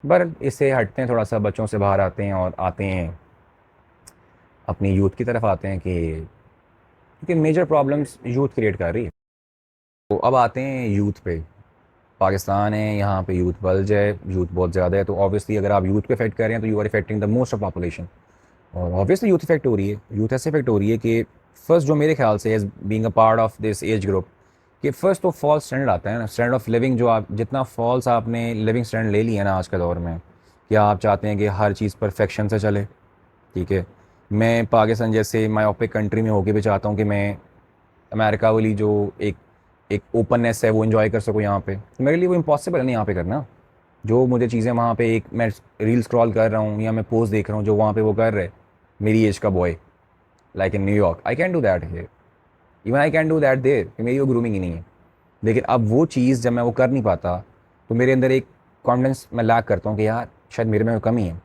पर इससे हटते हैं, थोड़ा सा बच्चों से बाहर आते हैं और आते हैं अपनी यूथ की तरफ आते हैं कि क्योंकि मेजर प्रॉब्लम्स यूथ क्रिएट कर रही है। तो अब आते हैं यूथ पे। पाकिस्तान है, यहाँ पे यूथ बल्ज है, यूथ बहुत ज़्यादा है, तो ऑब्वियसली अगर आप यूथ को इफेक्ट कर रहे हैं तो you are effecting the most of population. और ऑब्वियसली यूथ इफेक्ट हो रही है, यूथ ऐसे इफेक्ट हो रही है कि फर्स्ट जो मेरे ख्याल से age being a part of this age group, कि फर्स्ट तो फॉल्स स्टैंडर्ड आता है ना, स्टैंडर्ड ऑफ लिविंग। जो आप जितना फॉल्स आपने लिविंग स्टैंडर्ड ले लिया ना आज के दौर में, कि आप चाहते हैं कि हर चीज़ परफेक्शन से चले। ठीक है, मैं पाकिस्तान जैसे मायोपिक कंट्री में होके भी चाहता हूँ कि मैं अमेरिका वाली जो एक एक ओपननेस है वो इन्जॉय कर सकूँ यहाँ पे। तो मेरे लिए वो इम्पॉसिबल है ना यहाँ पे करना। जो मुझे चीज़ें वहाँ पे, एक मैं रील स्क्रॉल कर रहा हूँ या मैं पोस्ट देख रहा हूँ जो वहाँ पे वो कर रहे, मेरी एज का boy, like in New York, I can do that here, even I can do that there, कि मेरी वो ग्रूमिंग ही नहीं है। लेकिन अब वो चीज़ जब मैं वो कर नहीं पाता, तो मेरे अंदर एक कॉन्फिडेंस मैं लैक करता हूँ कि यार शायद मेरे में कमी है।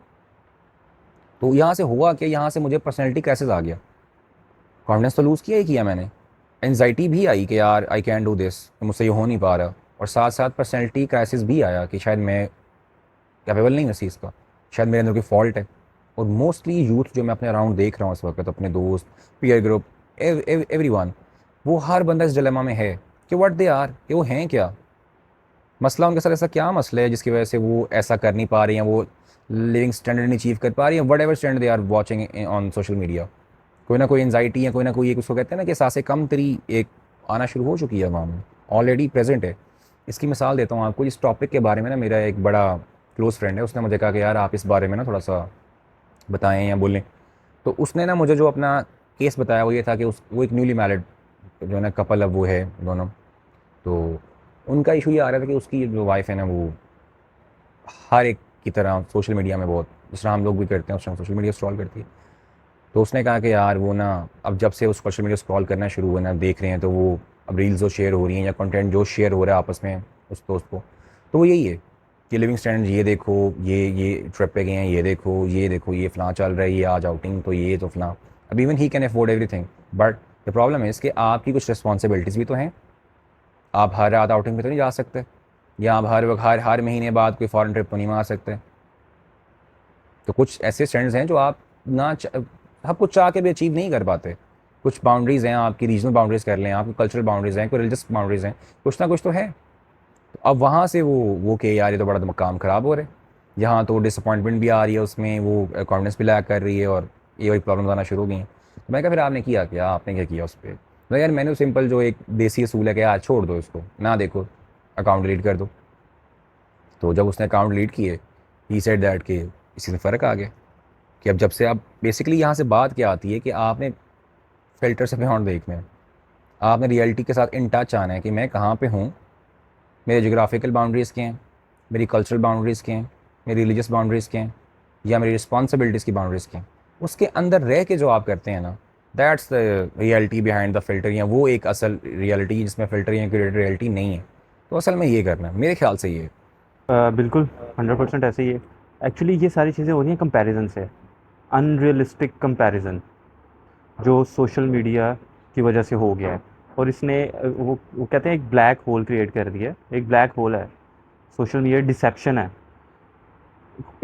तो यहाँ से हुआ कि यहाँ से मुझे पर्सनैलिटी क्राइसिस आ गया। कॉन्फिडेंस तो लूज़ किया ही किया मैंने, एनजाइटी भी आई कि यार आई कैन डू दिस, मुझसे ये हो नहीं पा रहा, और साथ साथ पर्सनैलिटी क्राइसिस भी आया कि शायद मैं कैपेबल नहीं हूँ इस चीज़ का, शायद मेरे अंदर कोई फॉल्ट है। और मोस्टली यूथ जो मैं अपने अराउंड देख रहा हूँ इस वक्त, अपने दोस्त, पीयर ग्रुप, एवरीवन, वो हर बंदा इस डिलेमा में है कि व्हाट दे आर, कि वो हैं क्या। मसला उनके साथ ऐसा क्या मसला है जिसकी वजह से वो ऐसा कर नहीं पा रही हैं, वो लिविंग स्टैंडर्ड नहीं अचीव कर पा रही हैं, whatever standard they are watching on social media. कोई ना कोई एंजाइटी है, कोई ना कोई एक उसको कहते हैं ना कि सांसें कम तरी एक आना शुरू हो चुकी है वहाँ में, ऑलरेडी प्रेजेंट है। इसकी मिसाल देता हूँ आपको, इस टॉपिक के बारे में ना मेरा एक बड़ा क्लोज फ्रेंड है, उसने मुझे कहा कि यार आप इस बारे में ना थोड़ा सा बताएं या बोलें। तो उसने ना मुझे जो अपना केस बताया वो ये था कि उस वो एक न्यूली मैरिड जो है ना कपल, अब वो है दोनों। तो उनका इशू ये आ रहा था कि उसकी जो वाइफ है ना वो हर एक की तरह सोशल मीडिया में बहुत, जिस तरह हम लोग भी करते हैं उस तरह सोशल मीडिया स्क्रॉल करती है। तो उसने कहा कि यार वो ना, अब जब से उस सोशल मीडिया स्क्रॉल करना शुरू हुआ ना, देख रहे हैं तो वो अब रील्स जो शेयर हो रही हैं या कंटेंट जो शेयर हो रहा है आपस में उस दोस्त को, तो वो यही है कि लिविंग स्टैंडर्ड ये देखो, ये ट्रिप पे गए हैं, ये देखो ये फ़लाँ चल रहा है, ये आज आउटिंग, तो ये तो फ़लाँ। अब even he can afford everything, but the problem is कि आपकी कुछ रिस्पॉन्सिबिलिटीज़ भी तो हैं। आप हर रात आउटिंग पे तो नहीं जा सकते, या आप हर वक्त हर हर महीने बाद कोई फॉरेन ट्रिप तो नहीं मार सकते। तो कुछ ऐसे स्टैंडर्ड्स हैं जो आप सब कुछ चाह के भी अचीव नहीं कर पाते। कुछ बाउंड्रीज़ हैं, आपकी रीजनल बाउंड्रीज़ कर लें, आपकी कल्चरल बाउंड्रीज़ हैं, कोई रिलीजियस बाउंड्रीज़ हैं, कुछ ना कुछ तो है। तो अब वहाँ से वो कि यार ये तो बड़ा काम ख़राब हो रहा है, यहाँ तो डिसअपॉइंटमेंट भी आ रही है, उसमें वो कॉन्फिडेंस भी लैक कर रही है, और ये वही प्रॉब्लम आना शुरू हो गई हैं। तो मैं कहा फिर आपने किया क्या, आपने क्या किया उस पर? तो यार मैंने सिंपल जो एक देसी असूल है कि यार छोड़ दो इसको, ना देखो, अकाउंट डिलीट कर दो। तो जब उसने अकाउंट डिलीट किए, ही सेड दैट कि इसी से फ़र्क आ गया। कि अब जब से आप बेसिकली यहाँ से बात क्या आती है कि आपने फ़िल्टर से बियॉन्ड देखना है, आपने रियलिटी के साथ इन टच आना है कि मैं कहाँ पे हूँ, मेरे जोग्राफिकल बाउंड्रीज़ क्या हैं, मेरी कल्चरल बाउंड्रीज़ क्या हैं, मेरी रिलीजियस बाउंड्रीज़ क्या हैं, या मेरी रिस्पॉन्सिबिलिटीज़ की बाउंड्रीज़ क्या हैं। उसके अंदर रह के जो आप करते हैं ना, that's the reality behind the filter, या वो एक असल रियलिटी जिसमें फ़िल्टर या क्रिएटेड रियलिटी नहीं है। तो असल में ये करना है मेरे ख्याल से ये। बिल्कुल 100% ऐसे ही है। एक्चुअली ये सारी चीज़ें हो रही हैं कंपैरिजन से, अनरियलिस्टिक कंपैरिजन जो सोशल मीडिया की वजह से हो गया है। और इसने वो कहते हैं एक ब्लैक होल क्रिएट कर दिया है। एक ब्लैक होल है, सोशल मीडिया डिसेप्शन है,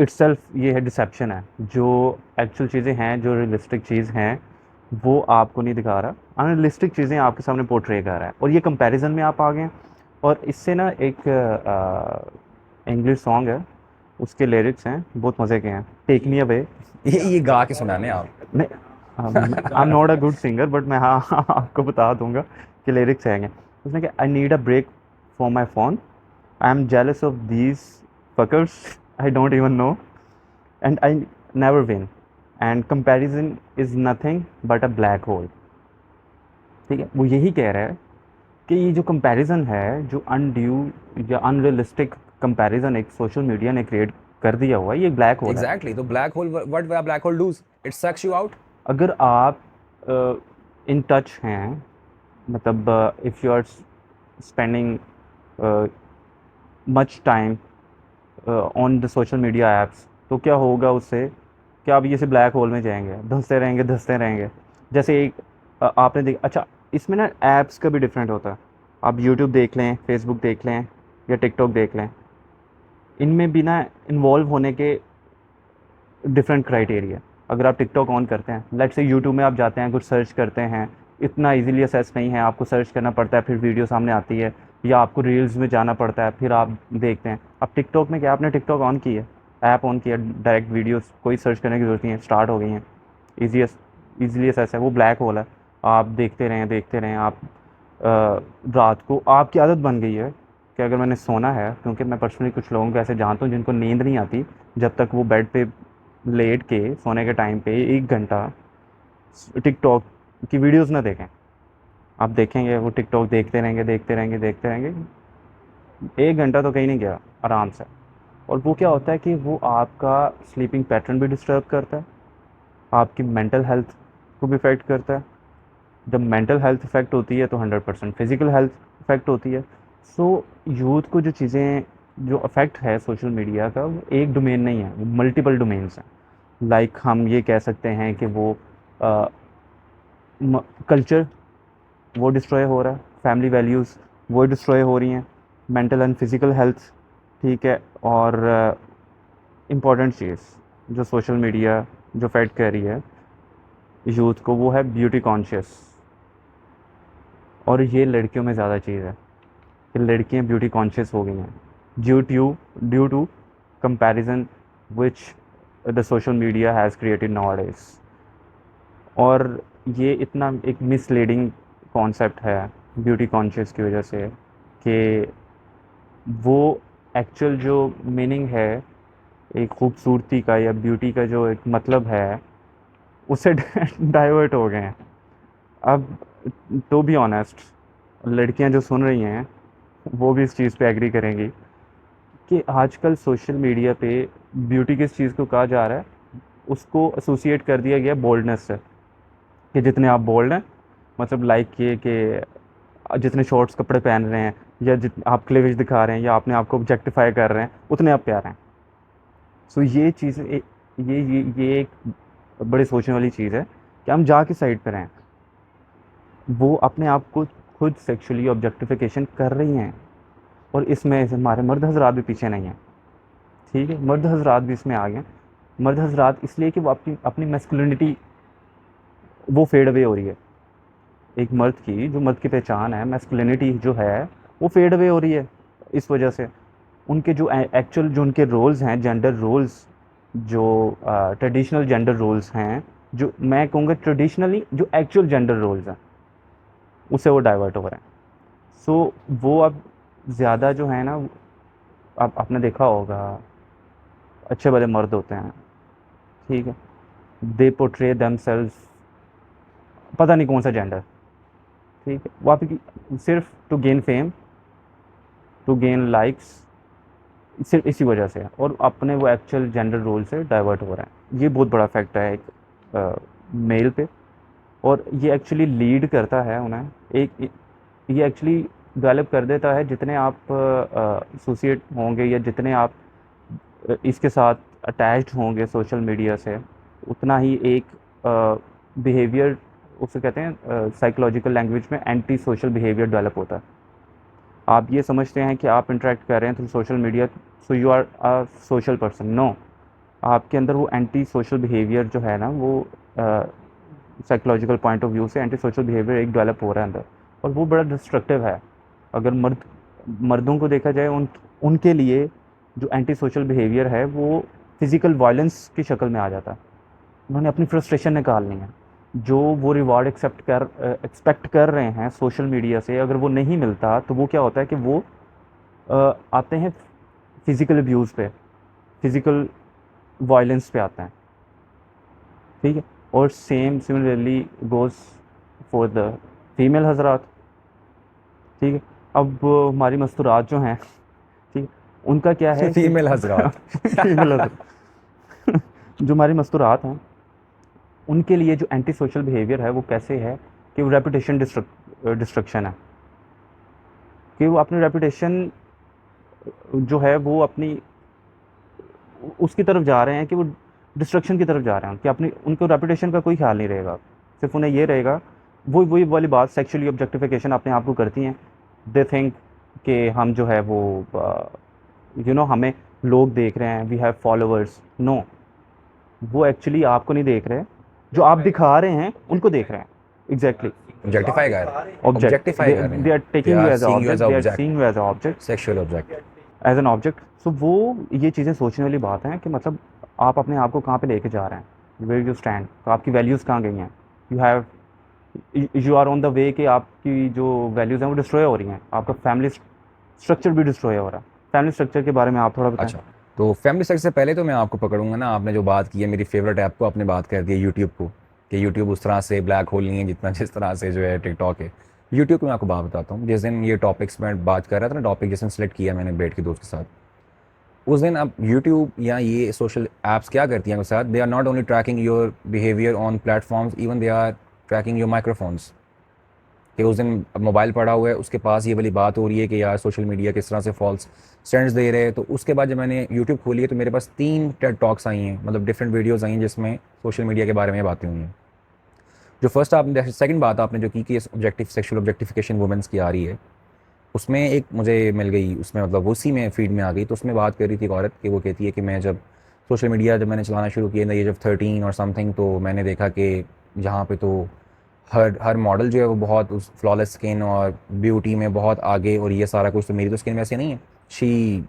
इट्सल्फ ये है डिसेप्शन है। जो एक्चुअल चीज़ें हैं, जो रियलिस्टिक चीज़ हैं, वो आपको नहीं दिखा रहा, अनरियलिस्टिक चीज़ें आपके सामने पोर्ट्रे कर रहा है, और ये कंपैरिजन में आप आ गए हैं। और इससे ना एक इंग्लिश सॉन्ग है, उसके लिरिक्स हैं बहुत मज़े के हैं, टेक मी अवे। ये गा के सुनाने आप। नहीं, I am not a good singer, but मैं हाँ आपको बता दूंगा कि लिरिक्स हैं। उसने कहा, I need a break for my phone, I am jealous of these fuckers I don't even know, and I never win, and comparison is nothing but a black hole. ठीक है, वो यही कह रहा है कि ये जो कंपैरिजन है, जो अनड्यू या अनरियलिस्टिक कंपैरिजन एक सोशल मीडिया ने क्रिएट कर दिया हुआ है, ये ब्लैक होल है। एग्जैक्टली, तो black hole, what black hole does, it sucks you out. अगर आप इन टच हैं, मतलब if you are spending much time on the social media apps, तो क्या होगा उससे कि आप ये से ब्लैक होल में जाएंगे, धंसते रहेंगे। जैसे एक आपने देख, अच्छा, इसमें ना ऐप्स का भी डिफरेंट होता है। आप यूट्यूब देख लें, फेसबुक देख लें, या टिकटॉक देख लें, इनमें भी ना इन्वॉल्व होने के डिफरेंट क्राइटेरिया। अगर आप टिकटॉक ऑन करते हैं, लेट्स से यूट्यूब में आप जाते हैं, कुछ सर्च करते हैं, इतना इजीली असेस नहीं है, आपको सर्च करना पड़ता है, फिर वीडियो सामने आती है, या आपको रील्स में जाना पड़ता है, फिर आप देखते हैं। अब टिकटॉक में क्या, आपने टिकटॉक ऑन की है, ऐप ऑन किया, डायरेक्ट वीडियोस, कोई सर्च करने की ज़रूरत नहीं है, स्टार्ट हो गई हैं, ईजी ईजिली असेस है, वो ब्लैक होल है, आप देखते रहें आप। रात को आपकी आदत बन गई है कि अगर मैंने सोना है, क्योंकि मैं पर्सनली कुछ लोगों को ऐसे जानता हूँ जिनको नींद नहीं आती जब तक वो बेड पे लेट के सोने के टाइम पे 1 घंटा टिकटॉक की वीडियोस ना देखें। आप देखेंगे वो टिकटॉक देखते रहेंगे, 1 घंटा तो कहीं नहीं गया आराम से। और वो क्या होता है कि वो आपका स्लीपिंग पैटर्न भी डिस्टर्ब करता है, आपकी मेंटल हेल्थ को भी इफ़ेक्ट करता है। जब मेंटल हेल्थ इफ़ेक्ट होती है तो 100% फिज़िकल हेल्थ इफ़ेक्ट होती है। सो यूथ को जो चीज़ें, जो अफेक्ट है सोशल मीडिया का, वो एक डोमेन नहीं है, वो मल्टीपल डोमेन्स हैं। लाइक हम ये कह सकते हैं कि वो कल्चर वो डिस्ट्रॉय हो रहा है, फैमिली वैल्यूज़ वो डिस्ट्रॉय हो रही हैं, मेंटल एंड फिज़िकल हेल्थ, ठीक है। और इम्पॉर्टेंट चीज़ जो सोशल मीडिया जो अफेक्ट कर रही है यूथ को, वो है ब्यूटी कॉन्शियस। और ये लड़कियों में ज़्यादा चीज़ है कि लड़कियां ब्यूटी कॉन्शियस हो गई हैं, due to comparison which the social media has created nowadays. और ये इतना एक मिसलीडिंग कॉन्सेप्ट है ब्यूटी कॉन्शियस की वजह से कि वो एक्चुअल जो मीनिंग है एक खूबसूरती का या ब्यूटी का, जो एक मतलब है, उससे डाइवर्ट हो गए हैं। अब टू बी ऑनेस्ट, लड़कियां जो सुन रही हैं वो भी इस चीज़ पे एग्री करेंगी कि आजकल सोशल मीडिया पे ब्यूटी किस चीज़ को कहा जा रहा है, उसको एसोसिएट कर दिया गया बोल्डनेस से, कि जितने आप बोल्ड हैं, मतलब लाइक ये कि जितने शॉर्ट्स कपड़े पहन रहे हैं, या जित आप क्लीवेज दिखा रहे हैं, या अपने आप को ऑब्जेक्टिफाई कर रहे हैं, उतने आप प्यारे हैं। सो ये चीज़ ये एक बड़ी सोचने वाली चीज़ है कि हम जा किस साइड पर हैं। वो अपने आप को खुद सेक्सुअली ऑब्जेक्टिफिकेशन कर रही हैं, और इसमें हमारे मर्द हजरात भी पीछे नहीं हैं, ठीक है। मर्द हजरात भी इसमें आ गए। मर्द हजरात इसलिए कि वो अपनी अपनी मैस्कुलिनिटी वो फेड अवे हो रही है। एक मर्द की, जो मर्द की पहचान है, मैस्कुलिनिटी जो है, वो फेड अवे हो रही है इस वजह से। उनके जो एक्चुअल जो उनके रोल्स हैं, जेंडर रोल्स, जो ट्रेडिशनल जेंडर रोल्स हैं, जो मैं कहूँगा ट्रेडिशनली जो एक्चुअल जेंडर रोल्स हैं, उससे वो डाइवर्ट हो रहे हैं। सो वो अब ज़्यादा जो है ना, अब आपने देखा होगा, अच्छे भले मर्द होते हैं, ठीक है, दे पोर्ट्रे देमसेल्व्स, पता नहीं कौन सा जेंडर, ठीक है, वो आपकी सिर्फ to gain fame, to gain likes, सिर्फ इसी वजह से, और अपने वो एक्चुअल जेंडर रोल से डाइवर्ट हो रहे हैं। ये बहुत बड़ा फैक्ट है एक मेल पे। और ये एक्चुअली लीड करता है उन्हें, एक ये एक्चुअली डेवलप कर देता है, जितने आप एसोसिएट होंगे या जितने आप इसके साथ अटैच्ड होंगे सोशल मीडिया से, उतना ही एक बिहेवियर, उसे कहते हैं साइकोलॉजिकल लैंग्वेज में एंटी सोशल बिहेवियर डेवलप होता है। आप ये समझते हैं कि आप इंटरेक्ट कर रहे हैं through social media, so you are a social person. No, आपके अंदर वो एंटी सोशल बिहेवियर जो है ना, वो साइकोलॉजिकल पॉइंट ऑफ व्यू से एंटी सोशल बिहेवियर एक डेवलप हो रहा है अंदर, और वो बड़ा डिस्ट्रक्टिव है। अगर मर्दों को देखा जाए, उनके लिए जो एंटी सोशल बिहेवियर है वो फिज़िकल वायलेंस की शक्ल में आ जाता है। उन्होंने अपनी फ्रस्ट्रेशन निकालनी है, जो वो रिवार्ड एक्सपेक्ट कर रहे हैं सोशल मीडिया से, अगर वो नहीं मिलता तो वो क्या होता है कि वो आते हैं फिज़िकल अब्यूज़ पे, फिज़िकल वायलेंस पे आते हैं, ठीक है। और same similarly goes for the female हजरात, ठीक है। अब हमारी मस्तूरात जो हैं, ठीक है, उनका क्या है कि फीमेल हजरात। फीमेल हजरात जो हमारी मस्तूरात हैं, उनके लिए जो एंटी सोशल बिहेवियर है वो कैसे है कि वो रेपुटेशन डिस्ट्रक्शन है, कि वो अपनी रेपुटेशन जो है वो अपनी उसकी तरफ जा रहे हैं, कि वो डिस्ट्रक्शन की तरफ जा रहे हैं, कि अपनी उनको रेपुटेशन का कोई ख्याल नहीं रहेगा, सिर्फ उन्हें ये रहेगा। वो वही वाली बात, सेक्सुअली ऑब्जेक्टिफिकेशन अपने आप को करती हैं। दे थिंक कि हम जो है वो हमें लोग देख रहे हैं, वी हैव फॉलोअर्स। नो, वो एक्चुअली आपको नहीं देख रहे, जो आप दिखा रहे हैं उनको देख रहे हैं। एग्जैक्टली। ऑब्जेक्टिफाई कर रहे हैं, ऑब्जेक्ट, ऑब्जेक्टिफाई कर रहे दे हैं, are they taking you are as uh seeing you as object, uh they are object, seeing you as a object, sexual object. As an object. So वो ये चीज़ें सोचने वाली बात है कि मतलब आप अपने आप को कहाँ पे लेके जा रहे हैं, वेयर यू स्टैंड, तो आपकी वैल्यूज़ कहाँ गई हैं। You have, you are on the way कि आपकी जो वैल्यूज़ हैं वो डिस्ट्रॉय हो रही हैं, आपका फैमिली स्ट्रक्चर भी डिस्ट्रॉय हो रहा है। फैमिली स्ट्रक्चर के बारे में आप थोड़ा बताएं। अच्छा, तो फैमिली सेक्टर से पहले तो मैं आपको पकड़ूंगा ना, आपने जो बात की है मेरी फेवरेट ऐप को आपने बात कर दी है, यूट्यूब को, कि यूट्यूब उस तरह से ब्लैक होल नहीं है जितना जिस तरह से जो है टिकटॉक है। यूट्यूब को मैं आपको बात बताता हूँ, जिस दिन ये टॉपिक्स में बात कर रहा था ना, टॉपिक जिस दिन सेलेक्ट किया मैंने बैठ के दोस्त के साथ, उस दिन अब यूट्यूब या ये सोशल ऐप्स क्या करती हैं मेरे साथ, they are not only tracking your behaviour on platforms, even they are tracking your microphones. कि उस दिन मोबाइल पड़ा हुआ है, उसके पास ये वाली बात हो रही है कि यार सोशल मीडिया किस तरह से फॉल्स स्टैंड्स दे रहे हैं। तो उसके बाद जब मैंने यूट्यूब खोली है तो मेरे पास 3 टेड टॉक्स आई हैं, मतलब डिफरेंट वीडियोज़ आई हैं जिसमें सोशल मीडिया के बारे में बातें हुई हैं। जो फर्स्ट आपने सेकंड बात आपने जो की ऑब्जेक्टिव सेक्सुअल ऑब्जेक्टिफिकेशन वुमेंस की आ रही है, उसमें एक मुझे मिल गई, उसमें मतलब उसी में फीड में आ गई। तो उसमें बात कर रही थी एक औरत कि वो कहती है कि मैं जब सोशल मीडिया जब मैंने चलाना शुरू किया इन द एज ऑफ 13 और समथिंग, तो मैंने देखा कि जहाँ पे तो हर हर मॉडल जो है वो बहुत उस फ्लॉलेस स्किन और ब्यूटी में बहुत आगे, और ये सारा कुछ, तो मेरी तो स्किन वैसे नहीं है। She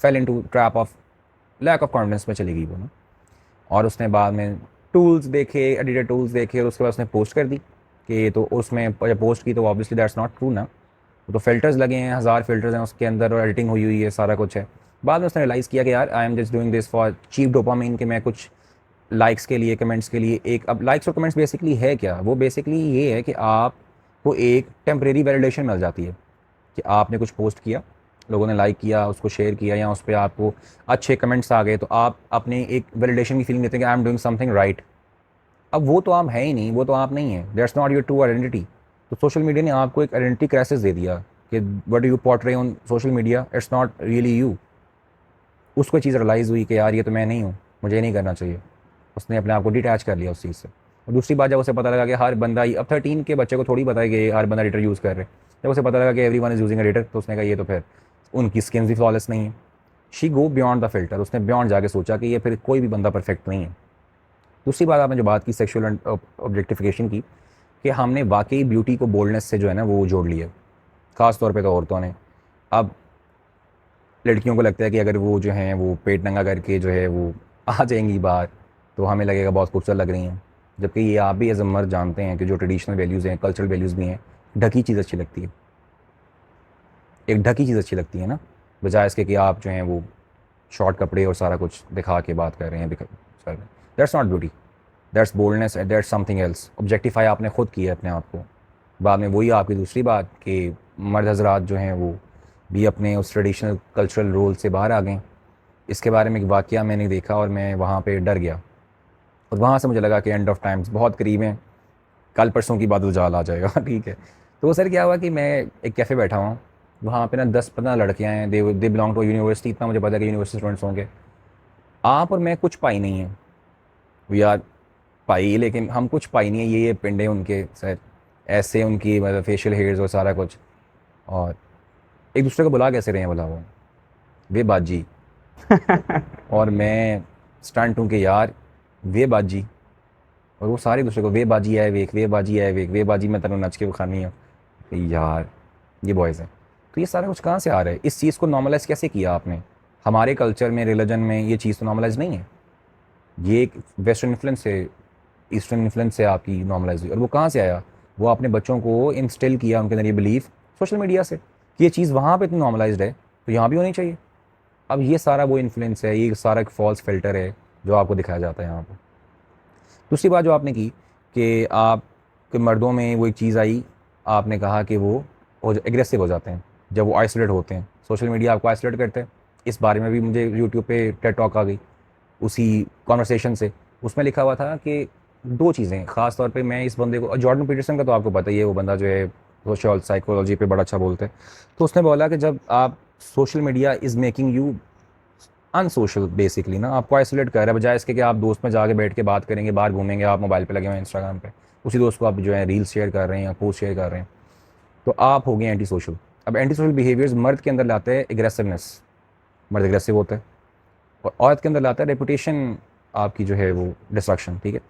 fell into trap of lack of confidence में चली गई वो ना। और उसने बाद में टूल्स देखे, एडिटेड टूल्स देखे, और उसके बाद उसने पोस्ट कर दी कि, तो उसमें जब पोस्ट की तो ऑब्वियसली दैट्स नॉट ट्रू ना। तो फ़िल्टर्स लगे हैं, हज़ार फ़िल्टर्स हैं उसके अंदर, और एडिटिंग हुई हुई है, सारा कुछ है। बाद में उसने रियलाइज़ किया कि यार I am just doing this for cheap dopamine, कि मैं कुछ लाइक्स के लिए, कमेंट्स के लिए। एक अब लाइक्स और कमेंट्स बेसिकली है क्या, वो बेसिकली ये है कि आपको एक टेम्परेरी वैलिडेशन मिल जाती है कि आपने कुछ पोस्ट किया, लोगों ने लाइक किया, उसको शेयर किया, या उस पे आपको अच्छे कमेंट्स आ गए, तो आप अपने एक वैलिडेशन की फीलिंग देते हैं कि I am doing something right. अब वो तो आप हैं ही नहीं, वो तो आप नहीं है, that's not your true identity. तो सोशल मीडिया ने आपको एक आइडेंटिटी क्राइसिस दे दिया कि what you portray on social media, it's not really you. उसको चीज़ रियलाइज़ हुई कि यार ये तो मैं नहीं हूँ, मुझे ये नहीं करना चाहिए। उसने अपने आप को डिटैच कर लिया उस चीज़ से। और दूसरी बात, जब उसे पता लगा कि हर बंदा ही, अब 13 के बच्चे को थोड़ी पता है कि हर बंदा एडिटर यूज़ कर रहे हैं, जब उसे पता लगा कि every one is using editor, तो उसने कहा ये तो फिर उनकी स्किन भी फ्लॉलेस नहीं है। She go beyond the filter, उसने बियॉन्ड जाके सोचा कि ये फिर कोई भी बंदा परफेक्ट नहीं है। दूसरी बात आपने जो बात की सेक्सुअल ऑब्जेक्टिफिकेशन की, कि हमने वाकई ब्यूटी को बोल्डनेस से जो है ना वो जोड़ लिया, ख़ास तौर पे तो औरतों ने। अब लड़कियों को लगता है कि अगर वो जो हैं वो पेट नंगा करके जो है वो आ जाएंगी बाहर, तो हमें लगेगा बहुत खूबसूरत लग रही हैं। जबकि ये आप भी एज अ मर्द जानते हैं कि जो ट्रेडिशनल वैल्यूज़ हैं, कल्चरल वैल्यूज़ भी हैं, ढकी चीज़ अच्छी लगती है। एक ढकी चीज़ अच्छी लगती है ना, बजाय इसके कि आप जो हैं वो शॉर्ट कपड़े और सारा कुछ दिखा के बात कर रहे हैं, that's not beauty, that's boldness, that's something else. Objectify आपने खुद किया है अपने आप को। बाद में वही आपकी दूसरी बात कि मर्द हजरात जो हैं वो भी अपने उस ट्रेडिशनल कल्चरल रोल से बाहर आ गए। इसके बारे में एक वाक़या मैंने देखा और मैं वहाँ पे डर गया, और वहाँ से मुझे लगा कि एंड ऑफ टाइम्स बहुत करीब हैं, कल परसों की बादल जाल आ जाएगा ठीक है। तो सर क्या हुआ कि मैं एक कैफ़े बैठा हुआ हूँ, वहाँ पे ना 10-15 लड़कियाँ हैं, दे बिलोंग टू यूनिवर्सिटी, इतना मुझे पता है कि यूनिवर्सिटी स्टूडेंट्स होंगे। आप और मैं कुछ पाई नहीं है, वी आर पाई, लेकिन हम कुछ पाई नहीं है, ये पिंडे उनके सर, ऐसे उनकी मतलब फेशियल हेयर्स और सारा कुछ, और एक दूसरे को बुला कैसे रहे हैं, बुला वो वे बाजी, और मैं स्टंट हूँ कि यार वे बाजी, और वो सारे दूसरे को वे बाजी है, वेख वे बाजी है, वेख वे बाजी, मैं तेनों नच के खानी है। यार ये बॉयज़ हैं। तो ये सारा कुछ कहाँ से आ रहा है, इस चीज़ को नॉर्मलाइज़ कैसे किया आपने? हमारे कल्चर में, रिलीजन में ये चीज़ तो नॉर्मलाइज़ नहीं है, ये एक वेस्टर्न इन्फ्लुएंस से, ईस्टर्न इन्फ्लुएंस से आपकी नॉर्मलाइज हुई। और वो कहाँ से आया? वो आपने बच्चों को इंस्टिल किया उनके अंदर ये बिलीफ सोशल मीडिया से कि ये चीज़ वहाँ पे इतनी नॉर्मलाइज्ड है तो यहाँ भी होनी चाहिए। अब ये सारा वो इन्फ्लुएंस है, ये सारा एक फॉल्स फिल्टर है जो आपको दिखाया जाता है यहाँ पर। दूसरी बात जो आपने की कि आप के मर्दों में वो एक चीज़ आई, आपने कहा कि वो एग्रेसिव हो जाते हैं जब वो आइसोलेट होते हैं, सोशल मीडिया आपको आइसोलेट करते हैं। इस बारे में भी मुझे यूट्यूब पे टेड टॉक आ गई उसी कॉन्वर्सेशन से। उसमें लिखा हुआ था कि 2 चीज़ें ख़ास तौर पे, मैं इस बंदे को, जॉर्डन पीटरसन का तो आपको पता ही है, वो बंदा जो है सोशल साइकोलॉजी पे बड़ा अच्छा बोलते हैं। तो उसने बोला कि जब आप social media is making you unsocial, basically ना आपको आइसोलेट कर रहा है, बजाय इसके कि आप दोस्त में जाके बैठ के बात करेंगे, बाहर घूमेंगे, आप मोबाइल पे लगे हुए हैं इंस्टाग्राम पे, उसी दोस्त को आप जो है रील्स शेयर कर रहे हैं या पोस्ट शेयर कर रहे हैं, तो आप हो गए एंटी सोशल। अब एंटी सोशल बिहेवियर्स मर्द के अंदर लाते हैं एग्रेसिवनेस, मर्द एग्रेसिव होता है, और औरत के अंदर लाता है रेपुटेशन आपकी जो है वो डिस्ट्रक्शन, ठीक है।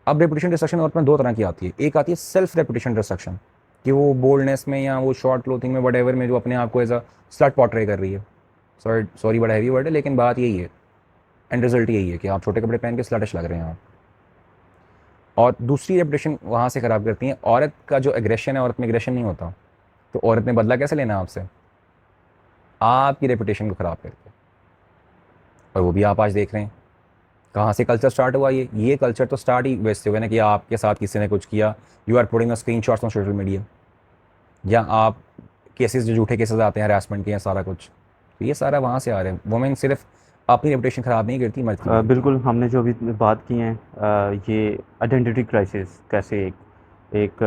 अब रेपुटेशन डिस्ट्रक्शन औरत में दो तरह की आती है। एक आती है सेल्फ रेपुटेशन डिस्ट्रक्शन, कि वो बोल्डनेस में या वो शॉर्ट क्लोथिंग में वट में जो अपने आप को एज अ स्लट पोर्ट्रे कर रही है। सॉरी बड़ा हैवी वर्ड है, लेकिन बात यही है, एंड रिजल्ट यही है कि आप छोटे कपड़े पहन के स्लटिश लग रहे हैं आप। और दूसरी रेपुटेशन वहाँ से ख़राब करती हैं, औरत का जो एग्रेशन है, औरत में एग्रेशन नहीं होता, तो औरत ने बदला कैसे लेना आपसे? आपकी रेपुटेशन को ख़राब करके। और वो भी आप आज देख रहे हैं। कहाँ से कल्चर स्टार्ट हुआ? ये कल्चर तो स्टार्ट ही वैसे हुआ ना कि आपके साथ किसी ने कुछ किया, you are putting screen shots on social media, या आप केसेस जो झूठे केसेस आते हैं हरासमेंट के, या सारा कुछ, तो ये सारा वहाँ से आ रहे हैं। वुमेन सिर्फ अपनी रेपुटेशन ख़राब नहीं करती, मर्द की भी करती बिल्कुल, है। हमने जो अभी बात की है, ये आइडेंटिटी क्राइसिस कैसे एक एक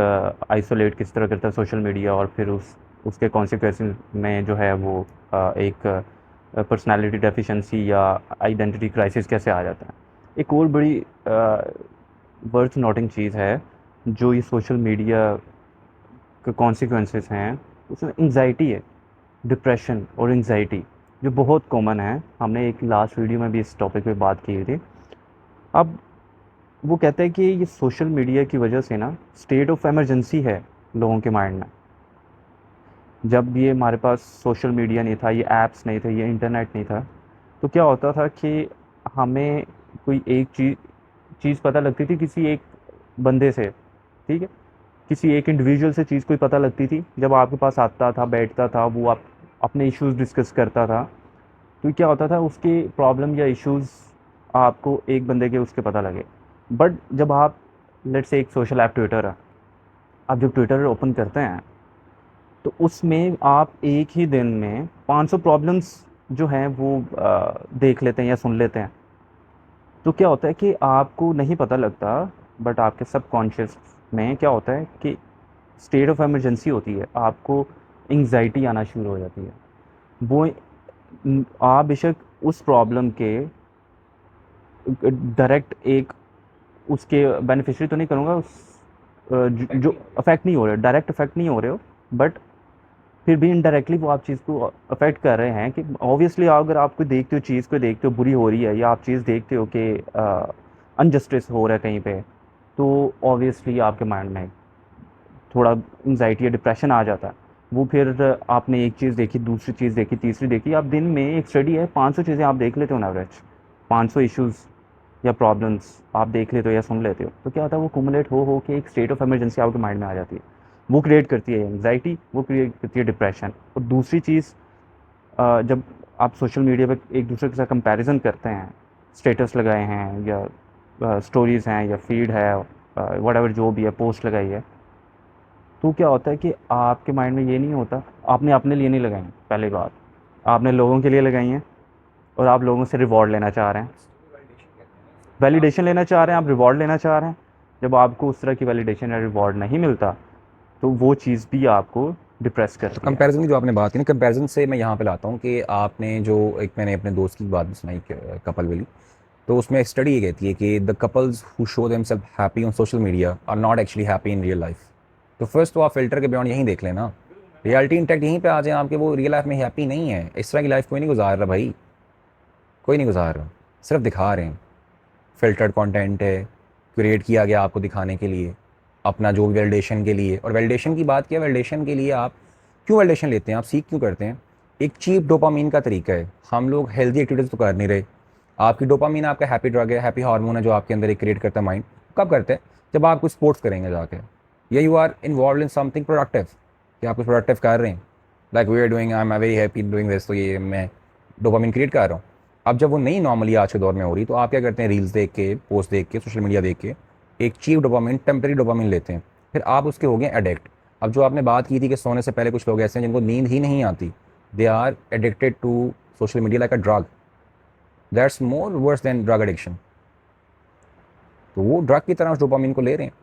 आइसोलेट किस तरह करता है सोशल मीडिया, और फिर उसके कॉन्सिक्वेंसेस में जो है वो एक पर्सनालिटी डेफिशिएंसी या आइडेंटिटी क्राइसिस कैसे आ जाता है। एक और बड़ी वर्थ नोटिंग चीज़ है जो ये सोशल मीडिया के कॉन्सिक्वेंसेस हैं, उसमें एंग्जाइटी है, डिप्रेशन और एंग्जाइटी जो बहुत कॉमन है। हमने एक लास्ट वीडियो में भी इस टॉपिक पे बात की थी। अब वो कहते हैं कि ये सोशल मीडिया की वजह से ना स्टेट ऑफ इमरजेंसी है लोगों के माइंड में। जब ये हमारे पास सोशल मीडिया नहीं था, ये ऐप्स नहीं थे, ये इंटरनेट नहीं था, तो क्या होता था कि हमें कोई एक चीज़ पता लगती थी किसी एक बंदे से, ठीक है, किसी एक इंडिविजुअल से चीज़ कोई पता लगती थी, जब आपके पास आता था, बैठता था, वो आप अपने इश्यूज़ डिस्कस करता था, तो क्या होता था उसके प्रॉब्लम या इश्यूज़ आपको एक बंदे के उसके पता लगे। बट जब आप लेट्स से एक सोशल ऐप ट्विटर है, आप जब ट्विटर ओपन करते हैं तो उसमें आप एक ही दिन में 500 प्रॉब्लम्स जो हैं वो देख लेते हैं या सुन लेते हैं। तो क्या होता है कि आपको नहीं पता लगता, बट आपके सबकॉन्शियस में क्या होता है कि स्टेट ऑफ इमरजेंसी होती है, आपको एंग्जाइटी आना शुरू हो जाती है। वो आप बेशक उस प्रॉब्लम के डायरेक्ट एक उसके बेनिफिशियरी तो नहीं करूँगा, जो अफेक्ट नहीं हो रहे, डायरेक्ट अफेक्ट नहीं हो रहे हो, बट फिर भी इनडायरेक्टली वो आप चीज़ को अफेक्ट कर रहे हैं। कि ऑब्वियसली अगर आप कोई देखते हो, चीज़ को देखते हो बुरी हो रही है, या आप चीज़ देखते हो कि अनजस्टिस हो रहा है कहीं पे, तो ऑब्वियसली आपके माइंड में थोड़ा एंग्जाइटी या डिप्रेशन आ जाता है। वो फिर आपने एक चीज़ देखी, दूसरी चीज़ देखी, तीसरी देखी, आप दिन में एक स्टडी है 500 चीज़ें आप देख लेते हो ऑन एवरेज, 500 इश्यूज़ या प्रॉब्लम्स आप देख लेते हो या सुन लेते हो। तो क्या होता है वो कुमुलेट हो के एक स्टेट ऑफ इमरजेंसी आपके माइंड में आ जाती है। वो क्रिएट करती है एंग्जाइटी, वो क्रिएट करती है डिप्रेशन। और दूसरी चीज़, जब आप सोशल मीडिया पे एक दूसरे के साथ कंपैरिजन करते हैं, स्टेटस लगाए हैं या स्टोरीज़ हैं या फीड है, व्हाटएवर जो भी है, पोस्ट लगाई है, तो क्या होता है कि आपके माइंड में ये नहीं होता, आपने अपने लिए नहीं लगाई हैं, पहली बात आपने लोगों के लिए लगाई हैं, और आप लोगों से रिवॉर्ड लेना चाह रहे हैं, वैलिडेशन लेना चाह रहे हैं, आप रिवॉर्ड लेना चाह रहे हैं। जब आपको उस तरह की वैलिडेशन या रिवॉर्ड नहीं मिलता, तो वो चीज़ भी आपको डिप्रेस तो करती है। कंपैरिजन की जो आपने बात की ना, कंपैरिजन से मैं यहाँ पे लाता हूँ कि आपने जो एक, मैंने अपने दोस्त की बात भी सुनाई, कपल वाली, तो उसमें एक स्टडी ये कहती है कि the couples who show themselves happy on social media are not actually happy in real life. तो फर्स्ट तो आप फिल्टर के बियॉन्ड यहीं देख लेना, रियलिटी इंटैक्ट यहीं पे आ जाए आपके, वो रियल लाइफ में हैप्पी नहीं है। इस तरह की लाइफ कोई नहीं गुजार रहा भाई, कोई नहीं गुजार रहा, सिर्फ दिखा रहे हैं। फ़िल्टर्ड कंटेंट है, क्रिएट किया गया आपको दिखाने के लिए, अपना जो भी वैलिडेशन के लिए। और वैलिडेशन की बात किया, वैलिडेशन के लिए आप क्यों वैलिडेशन लेते हैं, आप सीख क्यों करते हैं? एक चीप डोपामीन का तरीका है। हम लोग हेल्दी एक्टिविटीज़ तो कर नहीं रहे। आपकी डोपामीन आपका हैप्पी ड्रग है, हैप्पी हार्मोन है जो आपके अंदर एक क्रिएट करता है माइंड। कब करते हैं? जब आप कुछ स्पोर्ट्स करेंगे जाके, या you are involve in something productive, कि आप कुछ प्रोडक्टिव कर रहे हैं, like we are doing, I am very happy doing this, तो ये मैं डोपामीन क्रिएट कर रहा हूँ। अब जब वो नहीं नॉर्मली आज के दौर में हो रही, तो आप क्या करते हैं? रील्स देख के, पोस्ट देख के, सोशल मीडिया देख के एक चीप डोपामिन, टेम्परेरी डोपामिन लेते हैं, फिर आप उसके हो गए एडिक्ट। अब जो आपने बात की थी कि सोने से पहले कुछ लोग ऐसे हैं जिनको नींद ही नहीं आती, they are addicted to social media like a drug, that's more worse than drug addiction. तो वो ड्रग की तरह उस डोपामिन को ले रहे हैं।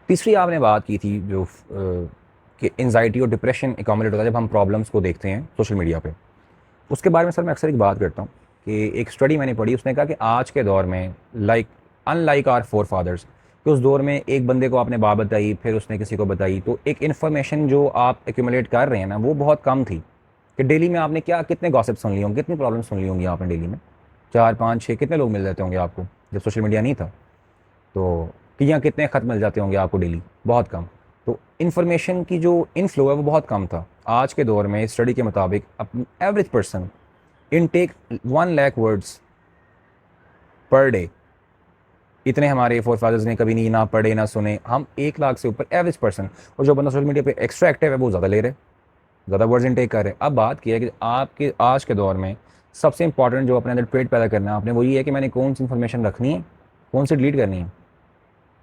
तीसरी आपने बात की थी जो कि एंजाइटी और डिप्रेशन एकॉमुलेट होता है जब हम प्रॉब्लम्स को देखते हैं सोशल मीडिया पे। उसके बारे में सर मैं अक्सर एक बात करता हूँ कि एक स्टडी मैंने पढ़ी, उसने कहा कि आज के दौर में, like unlike our forefathers, कि उस दौर में एक बंदे को आपने बात बताई, फिर उसने किसी को बताई, तो एक इन्फॉर्मेशन जो आप एक्यूमुलेट कर रहे हैं ना, वो बहुत कम थी कि डेली में आपने क्या कितने गॉसिप सुन ली होंगी, कितनी प्रॉब्लम सुन ली होंगी आपने डेली में, 4 5 6 कितने लोग मिल जाते होंगे आपको जब सोशल मीडिया नहीं था। तो कि यहाँ कितने ख़त मिल जाते होंगे आपको डेली, बहुत कम। तो इन्फॉर्मेशन की जो इनफ्लो है वो बहुत कम था। आज के दौर में स्टडी के मुताबिक average person intake 1 lakh words per day. इतने हमारे फोर फादर्स ने कभी नहीं ना पढ़े ना सुने, हम 1 लाख से ऊपर एवरेज पर्सन। और जो बंदा सोशल मीडिया पे एक्स्ट्रा एक्टिव है वो ज़्यादा ले रहे, ज़्यादा वर्ड्स इनटेक कर रहे हैं। अब बात की है कि आपके आज के दौर में सबसे इंपॉर्टेंट जो अपने अंदर ट्रेड पैदा करना है आपने, वो ये है कि मैंने कौन सी इन्फॉर्मेशन रखनी है, कौन सी डिलीट करनी है।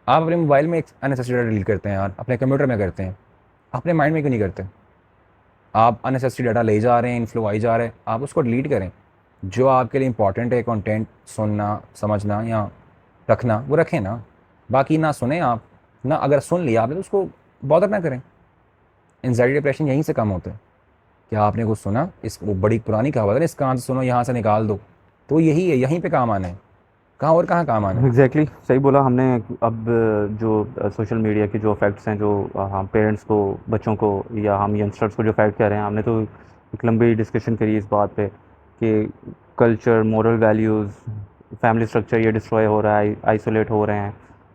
आप अपने मोबाइल में अननेसेसरी डाटा डिलीट करते हैं यार, अपने कंप्यूटर में करते हैं, अपने माइंड में क्यों नहीं करते। आप अननेसेसरी डाटा ले जा रहे हैं, इनफ्लो आई जा रहे हैं, आप उसको डिलीट करें। जो आपके लिए इंपॉर्टेंट है कंटेंट सुनना समझना या रखना, वो रखें ना। बाकी ना सुने आप, ना अगर सुन लिया आपने तो उसको बॉदर ना करें। एंजाइटी डिप्रेशन यहीं से कम होते हैं। क्या आपने कुछ सुना, इस वो बड़ी पुरानी कहावत है ना, इस कान से सुनो यहाँ से निकाल दो, तो यही है, यहीं पे काम आना है, कहाँ और कहाँ काम आना है। एग्जैक्टली सही बोला हमने। अब जो सोशल मीडिया के जो इफ़ेक्ट्स हैं, जो हम पेरेंट्स को, बच्चों को या हम यंगस्टर्स को जो इफ़ेक्ट कर रहे हैं, हमने तो एक लंबी डिस्कशन करी इस बात पे कि culture, moral values, family structure ये डिस्ट्रॉय हो रहा है, आइसोलेट हो रहे हैं,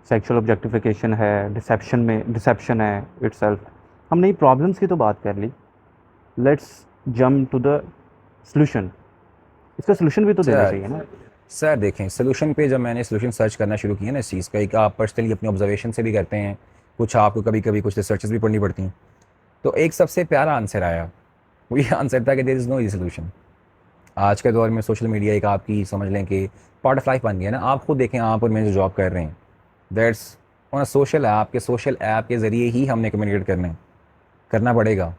सेक्सुअल ऑब्जेक्टिफिकेशन है, डिसेप्शन है इटसेल्फ। हमने ये प्रॉब्लम्स की तो बात कर ली, let's jump to the solution. इसका सॉल्यूशन भी तो देना सर चाहिए ना। सर देखें, सोल्यूशन पे जब मैंने सोल्यूशन सर्च करना शुरू किया ना इस चीज़ का, एक आप पर्सनली अपने ऑब्जर्वेशन से भी करते हैं, कुछ आपको कभी कभी कुछ रिसर्चेस भी पढ़नी पड़ती हैं, तो एक सबसे प्यारा आंसर आया। वो ये आंसर था कि there is no easy solution. आज के दौर में सोशल मीडिया एक आपकी समझ लें कि पार्ट ऑफ लाइफ बन गया ना। आप खुद देखें, आप और मैं जो जॉब कर रहे हैं, that's on a social app, के सोशल ऐप के ज़रिए ही हमने कम्युनिकेट करना पड़ेगा,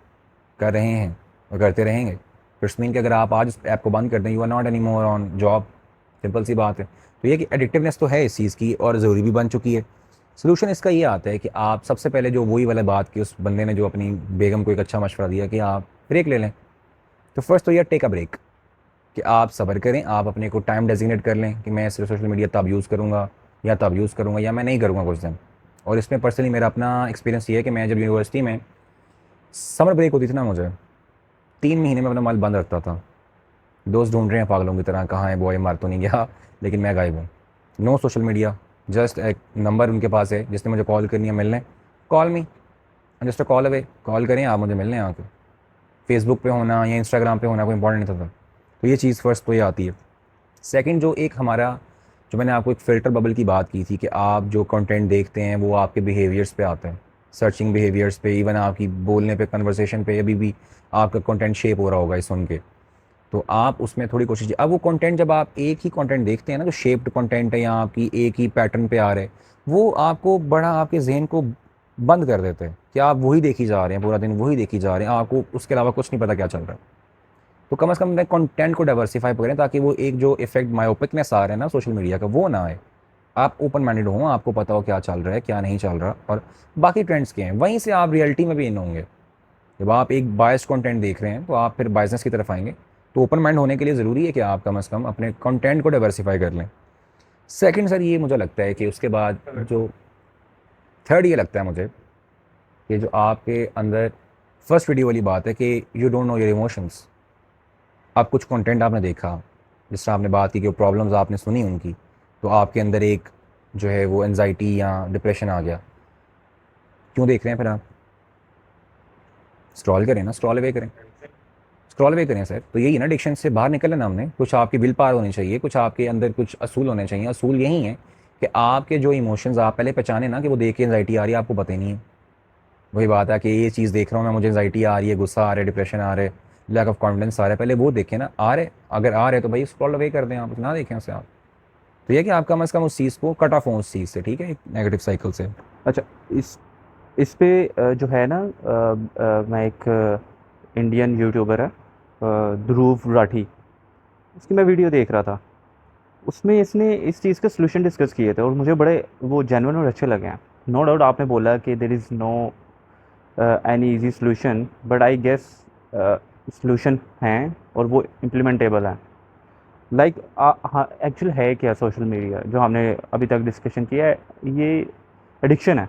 कर रहे हैं और करते रहेंगे। इट्स मीन कि अगर आप आज इस ऐप को बंद कर दें, you are not any more on job. Simple सी बात है। तो ये कि एडिक्टिवनेस तो है इस चीज़ की और ज़रूरी भी बन चुकी है। सोल्यूशन इसका ये आता है कि आप सबसे पहले जो वही वाला बात की उस बंदे ने जो अपनी बेगम को एक अच्छा मशवरा दिया कि आप ब्रेक ले लें, तो फर्स्ट तो ये टेक अ ब्रेक, कि आप सब्र करें, आप अपने को टाइम डेजिग्नेट कर लें कि मैं सिर्फ सोशल मीडिया तब यूज़ करूँगा या तब यूज़ करूँगा या मैं नहीं करूँगा कुछ दिन। और इसमें पर्सनली मेरा अपना एक्सपीरियंस ये है कि मैं जब यूनिवर्सिटी में समर ब्रेक होती थी ना, मुझे 3 महीने में अपना मोबाइल बंद रखता था। दोस्त ढूंढ रहे हैं पागलों की तरह, कहाँ है बॉय, मार तो नहीं गया, लेकिन मैं गायब हूँ। नो सोशल मीडिया, जस्ट एक नंबर उनके पास है जिसने मुझे कॉल करनी है, मिलने, call me, just a call away, call करें आप मुझे मिलने आके। फेसबुक पे होना या इंस्टाग्राम पे होना कोई इंपॉर्टेंट नहीं था। तो ये चीज़ फर्स्ट तो ये आती है। सेकंड, जो एक हमारा, जो मैंने आपको एक फ़िल्टर बबल की बात की थी कि आप जो कंटेंट देखते हैं वो आपके बिहेवियर्स पे आता है, सर्चिंग बिहेवियर्स पे, इवन आपकी बोलने पे, कन्वर्सेशन पे, अभी भी आपका कंटेंट शेप हो रहा होगा ये सुन के। तो आप उसमें थोड़ी कोशिश, अब वो कंटेंट जब आप एक ही कंटेंट देखते हैं ना, जो शेप्ड कंटेंट है या आपकी एक ही पैटर्न पे आ रहे हैं, वो आपको बड़ा आपके जहन को बंद कर देते हैं कि आप वही देखी जा रहे हैं, पूरा दिन वही देखी जा रहे हैं, आपको उसके अलावा कुछ नहीं पता क्या चल रहा है। तो कम से कम अपने कंटेंट को डाइवर्सिफाई करें ताकि वो एक जो इफेक्ट मायोपिकनेस आ रहा है ना सोशल मीडिया का, वो ना आए। आप ओपन माइंडेड हो, आपको पता हो क्या चल रहा है क्या नहीं चल रहा, और बाकी ट्रेंड्स के हैं, वहीं से आप रियलिटी में भी इन होंगे। जब आप एक बायस्ड कंटेंट देख रहे हैं तो आप फिर बायसनेस की तरफ आएंगे। तो ओपन माइंड होने के लिए ज़रूरी है कि आप कम से कम अपने कंटेंट को डाइवर्सिफाई कर लें। सेकंड सर, ये मुझे लगता है कि उसके बाद जो थर्ड, ये लगता है मुझे कि जो आपके अंदर फर्स्ट वीडियो वाली बात है कि you don't know your emotions. आप कुछ कंटेंट आपने देखा, जिस तरह आपने बात की कि प्रॉब्लम्स आपने सुनी उनकी, तो आपके अंदर एक जो है वो एनजाइटी या डिप्रेशन आ गया। क्यों देख रहे हैं फिर आप? स्क्रॉल करें ना, स्क्रॉल अवे करें, स्क्रॉल अवे करें सर। तो यही है ना, एडिक्शन से बाहर निकलना ना हमने। कुछ आपकी विल पावर होनी चाहिए, कुछ आपके अंदर कुछ असूल होने चाहिए। असूल यही है कि आपके जो इमोशंस आप पहले पहचाने ना कि वो देख के एनजाइटी आ रही है, आपको पता ही नहीं है। वही बात है कि ये चीज़ देख रहा हूँ मैं, मुझे एनजाइटी आ रही है, गुस्सा आ रहा है, डिप्रेशन आ रहा है, लैक ऑफ कॉन्फिडेंस आ रहा है, पहले वो देखें ना। आ रहे, अगर आ रहे तो भाई स्क्रॉल अवे कर दें, आप ना देखें उसे आप। तो ये कि आप कम से कम उस चीज़ को कट ऑफ हो उस चीज़ से, ठीक है, एक नेगेटिव साइकिल से। अच्छा, इस पे जो है ना, मैं एक इंडियन यूट्यूबर है, ध्रुव राठी, उसकी मैं वीडियो देख रहा था। उसमें इसने इस चीज़ का सॉल्यूशन डिस्कस किए थे और मुझे बड़े वो जेन्युइन और अच्छे लगे हैं। नो डाउट आपने बोला कि there is no any easy solution, but I guess solution हैं और वो इम्प्लीमेंटेबल हैं। लाइक हाँ, एक्चुअल है क्या सोशल मीडिया जो हमने अभी तक डिस्कशन किया है, ये एडिक्शन है,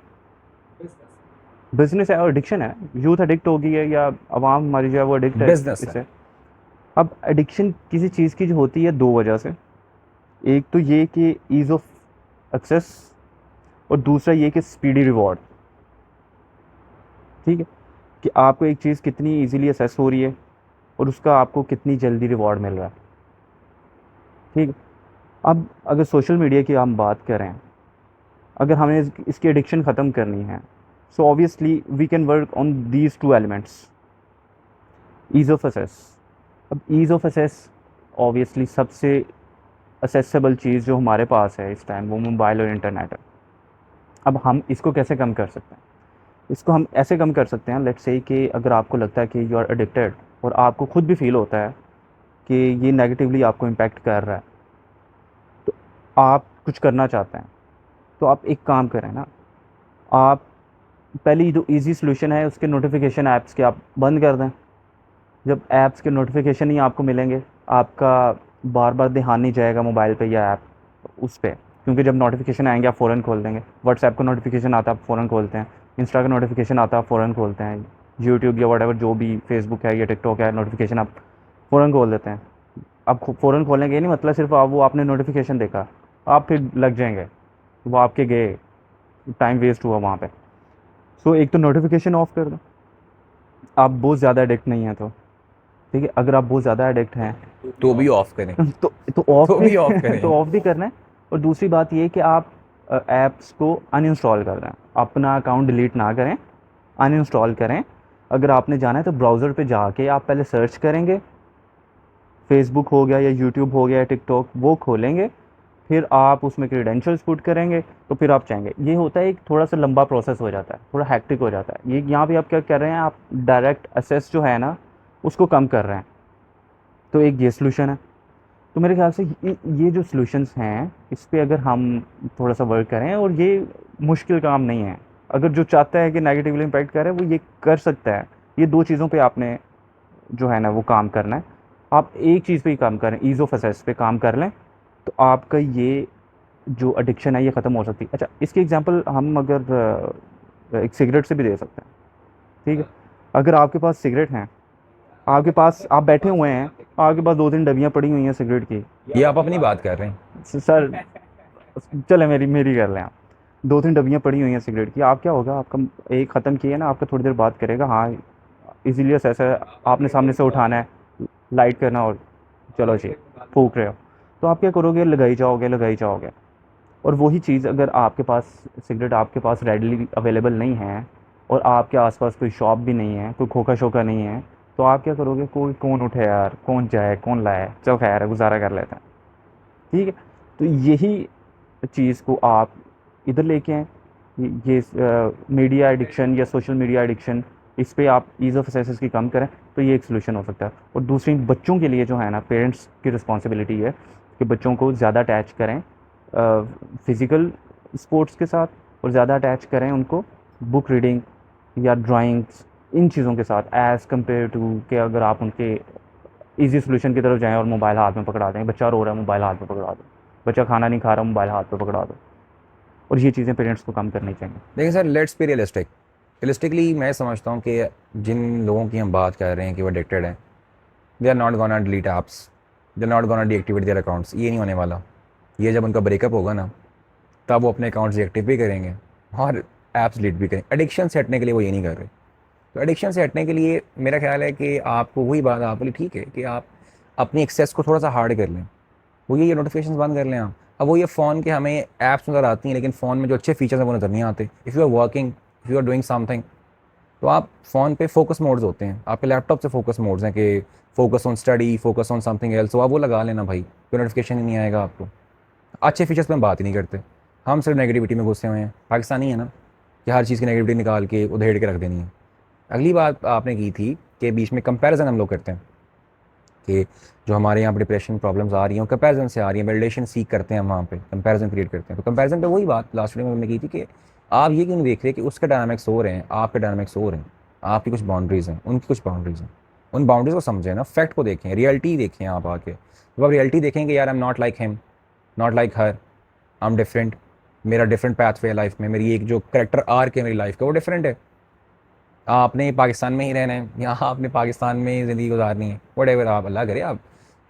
बिजनेस है और एडिक्शन है। यूथ एडिक्ट हो गई है या आवाम हमारी जो है वो एडिक्ट है बिजनेस है, इससे। अब एडिक्शन किसी चीज़ की जो होती है दो वजह से, एक तो ये कि ईज़ ऑफ एक्सेस, और दूसरा ये कि स्पीडी रिवॉर्ड। ठीक है, कि आपको एक चीज़ कितनी इजीली एक्सेस हो रही है और उसका आपको कितनी जल्दी रिवॉर्ड मिल रहा है। ठीक है, अब अगर सोशल मीडिया की हम बात करें, अगर हमें इसकी एडिक्शन ख़त्म करनी है, so obviously we can work on these two elements, ease of access. अब ईज़ ऑफ एक्सेस ऑब्वियसली सबसे असेसेबल चीज़ जो हमारे पास है इस टाइम वो मोबाइल और इंटरनेट है। अब हम इसको कैसे कम कर सकते हैं? इसको हम ऐसे कम कर सकते हैं, लेट्स से कि अगर आपको लगता है कि यू आर एडिक्टेड और आपको खुद भी फील होता है कि ये नेगेटिवली आपको इम्पेक्ट कर रहा है, तो आप कुछ करना चाहते हैं, तो आप एक काम करें ना, आप पहली जो इजी सॉल्यूशन है उसके नोटिफिकेशन ऐप्स के आप बंद कर दें। जब ऐप्स के नोटिफिकेशन ही आपको मिलेंगे, आपका बार बार ध्यान नहीं जाएगा मोबाइल पे या ऐप उस पे, क्योंकि जब नोटिफिकेशन आएंगे आप फ़ौरन खोल देंगे। व्हाट्सएप का नोटिफिकेशन आता है आप फ़ौरन खोलते हैं, इंस्टा का नोटिफिकेशन आता है आप फ़ौरन खोलते हैं, यूट्यूब या वट जो भी फेसबुक है या टिकटॉक है नोटिफिकेशन आप फ़ौरन खोल देते हैं। आप फ़ौरन खोलने ये नहीं मतलब सिर्फ आप वो आपने नोटिफिकेशन देखा आप फिर लग जाएंगे, वो आपके गए, टाइम वेस्ट हुआ वहाँ पे। सो एक तो नोटिफिकेशन ऑफ कर दो, आप बहुत ज़्यादा एडिक्ट नहीं हैं तो। ठीक है, अगर आप बहुत ज़्यादा एडिक्ट हैं तो भी ऑफ करें। तो ऑफ तो भी भी ऑफ करें। तो ऑफ भी करना है। और दूसरी बात ये कि आप ऐप्स को अनइंस्टॉल कर दें, अपना अकाउंट डिलीट ना करें, अनइंस्टॉल करें। अगर आपने जाना है तो ब्राउज़र पे जाके आप पहले सर्च करेंगे, फेसबुक हो गया या यूट्यूब हो गया या टिकटॉक, वो खोलेंगे, फिर आप उसमें क्रेडेंशियल्स पुट करेंगे, तो फिर आप चाहेंगे। ये होता है एक थोड़ा सा लंबा प्रोसेस हो जाता है, थोड़ा हैक्टिक हो जाता है। ये यहाँ पे आप क्या कर रहे हैं, आप डायरेक्ट एक्सेस जो है ना उसको कम कर रहे हैं, तो एक ये सॉल्यूशन है। तो मेरे ख्याल से ये जो सॉल्यूशंस हैं इस पे अगर हम थोड़ा सा वर्क करें, और ये मुश्किल काम नहीं है, अगर जो चाहता है कि नेगेटिवली इम्पैक्ट करे वो ये कर सकता है। ये दो चीज़ों पे आपने जो है ना वो काम करना है। आप एक चीज़ पे ही काम करें, ईज़ ऑफ एक्सेस पे काम कर लें, तो आपका ये जो एडिक्शन है ये ख़त्म हो सकती है। अच्छा, इसकी एग्जांपल हम अगर एक सिगरेट से भी दे सकते हैं। ठीक है, अगर आपके पास सिगरेट हैं, आपके पास आप बैठे हुए हैं, आपके पास दो तीन डबियाँ पड़ी हुई हैं सिगरेट की, ये आप अपनी बात कर रहे हैं। सर चले मेरी मेरी कर लें आप, दो तीन डबियाँ पड़ी हुई हैं सिगरेट की, आप क्या होगा, आपका एक ख़त्म किया ना, आपका थोड़ी देर बात करेगा, हाँ इजीली ऐसा आपने सामने से उठाना है, लाइट करना और चलो जी फूक रहे हो, तो आप क्या करोगे, लगाई जाओगे लगाई जाओगे। और वही चीज़ अगर आपके पास सिगरेट आपके पास रेडली अवेलेबल नहीं है और आपके आसपास कोई शॉप भी नहीं है, कोई खोखा शोखा नहीं है, तो आप क्या करोगे, कोई कौन उठे यार, कौन जाए कौन लाए, चल खैर है गुजारा कर लेते हैं। ठीक है, तो यही चीज़ को आप इधर लेके आएँ, ये मीडिया एडिक्शन या सोशल मीडिया एडिक्शन, इस पे आप ईज़ ऑफ एक्सेस की कम करें, तो ये एक सॉल्यूशन हो सकता है। और दूसरी बच्चों के लिए जो है ना, पेरेंट्स की रिस्पॉन्सिबिलिटी है कि बच्चों को ज़्यादा अटैच करें फिज़िकल स्पोर्ट्स के साथ, और ज़्यादा अटैच करें उनको बुक रीडिंग या ड्राइंग्स, इन चीज़ों के साथ, एज़ कम्पेयर टू कि अगर आप उनके ईज़ी सॉल्यूशन की तरफ जाएँ और मोबाइल हाथ में पकड़ा दें। बच्चा रो रहा है मोबाइल हाथ में पकड़ा दो, बच्चा खाना नहीं खा रहा मोबाइल हाथ में पकड़ा दो। और ये चीज़ें पेरेंट्स को कम करनी चाहिए। देखिए sir, let's be realistic. Realistically मैं समझता हूँ कि जिन लोगों की हम बात कर रहे हैं कि वो एडिक्टेड हैं, they are not gonna delete apps, they are not gonna deactivate their accounts. ये नहीं होने वाला। ये जब उनका ब्रेकअप होगा ना, तब वो अपने अकाउंट्स डीएक्टिव भी करेंगे और ऐप्स डिलीट भी करेंगे। एडिक्शन से हटने के लिए वो ये नहीं कर रहे। तो एडिक्शन से हटने के लिए मेरा ख्याल है कि आपको वही बात आप बोली ठीक है कि आप अपनी एक्सेस को थोड़ा सा हार्ड कर लें। वो ये नोटिफिकेशन बंद कर लें आप। अब वो ये फ़ोन के हमें ऐप्स नज़र आती हैं, लेकिन फ़ोन में जो अच्छे फीचर्स हैं वो नज़र नहीं आते। If you are working, if you are doing something, तो आप फ़ोन पे फोकस मोड्स होते हैं, आपके लैपटॉप से फोकस मोड्स हैं कि focus on study, focus on something else, तो आप वो लगा लेना भाई, कोई नोटिफिकेशन ही नहीं आएगा आपको। अच्छे फीचर्स पे हम बात ही नहीं करते, हम सिर्फ नेगेटिविटी में घुसे हुए हैं। पाकिस्तानी है ना, कि हर चीज़ की नेगेटिविटी निकाल के उधेड़ के रख देनी है। अगली बात आपने की थी कि बीच में कंपैरिजन हम लोग करते हैं कि जो हमारे यहाँ डिप्रेशन प्रॉब्लम्स आ रही हैं कंपैरिजन से आ रही हैं, वैलिडेशन सीख करते हैं हम, वहाँ पे कंपैरिजन क्रिएट करते हैं। तो कंपैरिजन पे वही बात लास्ट वीडियो में हमने की थी कि आप ये क्यों नहीं देख रहे कि उसके डायनामिक्स हो रहे हैं, आपके डायनामिक्स हो रहे हैं, आपकी कुछ बाउंड्रीज़ हैं, उनकी कुछ बाउंड्रीज़ हैं। उन बाउंड्रीज़ को समझें ना, फैक्ट को देखें, रियलिटी देखें आप आके। जब आप रियलिटी देखेंगे, यार I am not like him, not like her, I am different, मेरा डिफरेंट पैथ वे लाइफ में, मेरी एक जो करेक्टर आर्क है मेरी लाइफ का वो डिफरेंट है। आपने पाकिस्तान में ही रहना है, यहाँ आपने पाकिस्तान में ही ज़िंदगी गुजारनी है, वटेवर आप अल्लाह करे आप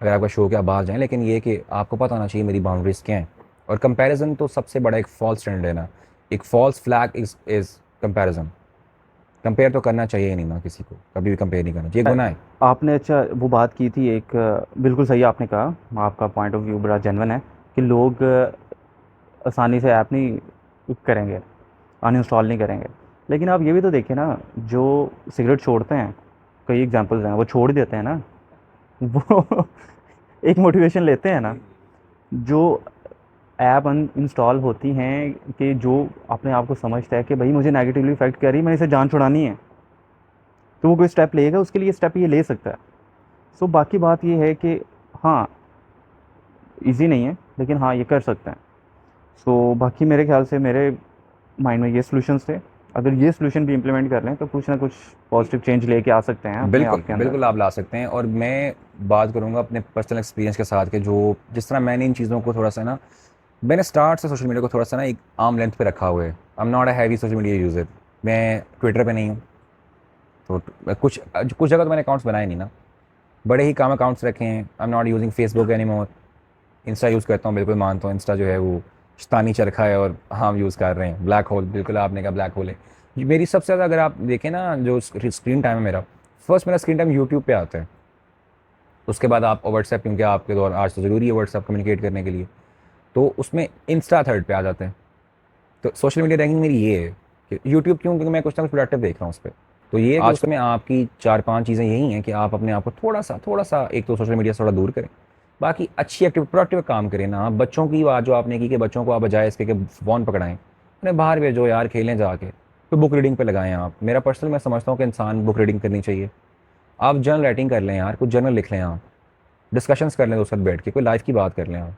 अगर आपका शौक है आप बाहर जाएँ, लेकिन ये कि आपको पता होना चाहिए मेरी बाउंड्रीज़ क्या हैं। और कंपैरिज़न तो सबसे बड़ा एक फ़ॉल्स स्टैंडर्ड है ना, एक false flag is comparison. Compare तो करना चाहिए ही नहीं ना, किसी को कभी भी कंपेयर नहीं करना चाहिए, गुनाह है। आपने अच्छा वो बात की थी एक, बिल्कुल सही आपने कहा, आपका पॉइंट ऑफ व्यू बड़ा जेन्युइन है कि लोग आसानी से ऐप नहीं करेंगे, अनइंस्टॉल नहीं करेंगे। लेकिन आप ये भी तो देखिए ना, जो सिगरेट छोड़ते हैं, कई एग्जांपल्स हैं, वो छोड़ ही देते हैं ना। वो एक मोटिवेशन लेते हैं ना, जो ऐप इंस्टॉल होती हैं कि जो अपने आप को समझता है कि भाई मुझे नेगेटिवली इफेक्ट कर रही है, मैंने इसे जान छुड़ानी है, तो वो कोई स्टेप लेगा, उसके लिए स्टेप ये ले सकता है। सो बाकी बात ये है कि हाँ, इजी नहीं है, लेकिन हाँ ये कर सकते हैं। सो बाकी मेरे ख्याल से मेरे माइंड में ये सॉल्यूशंस थे। अगर ये सॉल्यूशन भी इम्प्लीमेंट कर लें तो कुछ ना कुछ पॉजिटिव चेंज लेके आ सकते हैं अपने बिल्कुल, आप के अंदर। बिल्कुल आप ला सकते हैं। और मैं बात करूँगा अपने पर्सनल एक्सपीरियंस के साथ कि जो जिस तरह मैंने इन चीज़ों को थोड़ा-सा ना, मैंने स्टार्ट से सोशल मीडिया को थोड़ा-सा ना एक आर्म लेंथ पे रखा हुआ है। I am not a heavy social media user. मैं ट्विटर पे नहीं हूँ, तो कुछ जगह तो मैंने अकाउंट्स बनाए नहीं ना। बड़े ही कम अकाउंट्स रखे हैं। I am not using Facebook anymore. Insta use करता हूँ, बिल्कुल मानता हूँ इंस्टा जो है वो शैतानी चरखा है और हम यूज़ कर रहे हैं। ब्लैक होल, बिल्कुल आपने कहा ब्लैक होल है। ये मेरी सबसे ज़्यादा अगर आप देखें ना जो स्क्रीन टाइम है मेरा, फर्स्ट मेरा स्क्रीन टाइम यूट्यूब पे आता है। उसके बाद आप व्हाट्सएप, क्योंकि आपके दौर आज तो ज़रूरी है व्हाट्सएप कम्युनिकेट करने के लिए, तो उसमें इंस्टा थर्ड पे आ जाता है। तो सोशल मीडिया रैंकिंग मेरी ये है कि यूट्यूब क्यों, क्योंकि मैं कुछ ना कुछ प्रोडक्टिव देख रहा हूँ उस पर। तो ये है कि उसमें आपकी 4-5 चीज़ें यही हैं कि आप अपने आप को थोड़ा सा एक तो सोशल मीडिया से थोड़ा दूर करें, बाकी अच्छी एक्टिव प्रोडक्टिव काम करें ना। आप बच्चों की बात जो आपने की कि बच्चों को आप बजाय इसके कि फ़ोन पकड़ाएं, उन्हें बाहर भेजो यार, खेलें जाके, तो बुक रीडिंग पे लगाएं आप। मेरा पर्सनल मैं समझता हूँ कि इंसान बुक रीडिंग करनी चाहिए। आप जर्नल राइटिंग कर लें यार, कुछ जर्नल लिख लें आप, डिस्कशंस कर लें दोस्त के साथ बैठ के, कोई लाइफ की बात कर लें आप।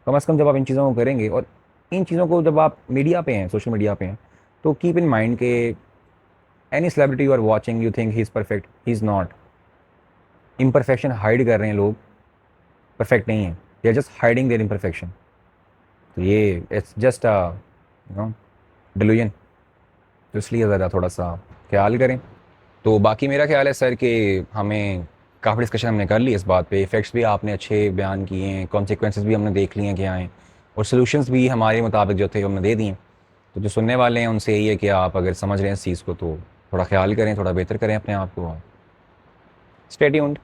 कम से कम जब आप इन चीज़ों को करेंगे, और इन चीज़ों को जब आप मीडिया पे हैं, सोशल मीडिया पे हैं, तो कीप इन माइंड के any celebrity you are watching, you think he is perfect, he is not. Imperfection hide कर रहे हैं लोग, परफेक्ट नहीं है, they are just hiding their imperfection. तो ये इट्स जस्ट अ डिल्यूजन। तो इसलिए ज़रा थोड़ा सा ख्याल करें। तो बाकी मेरा ख्याल है सर कि हमें काफ़ी डिस्कशन हमने कर ली इस बात पे। इफ़ेक्ट्स भी आपने अच्छे बयान किए हैं, कॉन्सिक्वेंसेस भी हमने देख लिए हैं क्या हैं, और सॉल्यूशंस भी हमारे मुताबिक जो थे हमने दे दिए हैं। तो जो सुनने वाले हैं उनसे यही है कि आप अगर समझ रहे हैं इस चीज़ को तो थोड़ा ख्याल करें, थोड़ा बेहतर करें अपने आप को। Stay tuned.